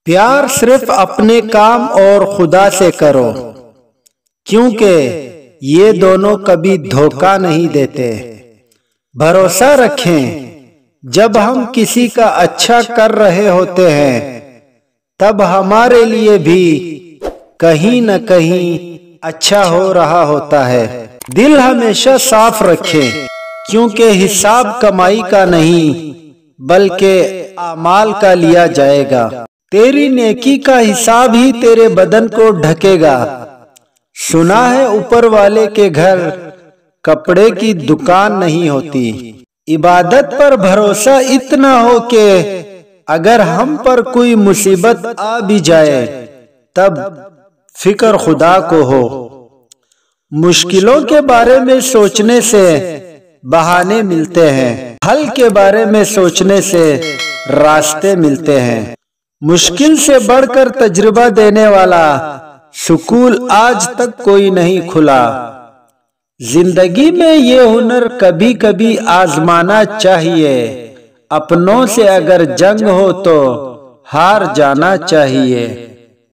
پیار صرف اپنے کام اور خدا سے کرو، کیونکہ یہ دونوں کبھی دھوکہ نہیں دیتے۔ بھروسہ رکھیں، جب ہم کسی کا اچھا کر رہے ہوتے ہیں تب ہمارے لیے بھی کہیں نہ کہیں اچھا ہو رہا ہوتا ہے۔ دل ہمیشہ صاف رکھیں، کیونکہ حساب کمائی کا نہیں بلکہ اعمال کا لیا جائے گا۔ تیری نیکی کا حساب ہی تیرے بدن کو ڈھکے گا۔ سنا ہے اوپر والے کے گھر کپڑے کی دکان نہیں ہوتی۔ عبادت پر بھروسہ اتنا ہو کہ اگر ہم پر کوئی مصیبت آ بھی جائے تب فکر خدا کو ہو۔ مشکلوں کے بارے میں سوچنے سے بہانے ملتے ہیں، حل کے بارے میں سوچنے سے راستے ملتے ہیں۔ مشکل سے بڑھ کر تجربہ دینے والا سکول آج تک کوئی نہیں کھلا۔ زندگی میں یہ ہنر کبھی کبھی آزمانا چاہیے، اپنوں سے اگر جنگ ہو تو ہار جانا چاہیے۔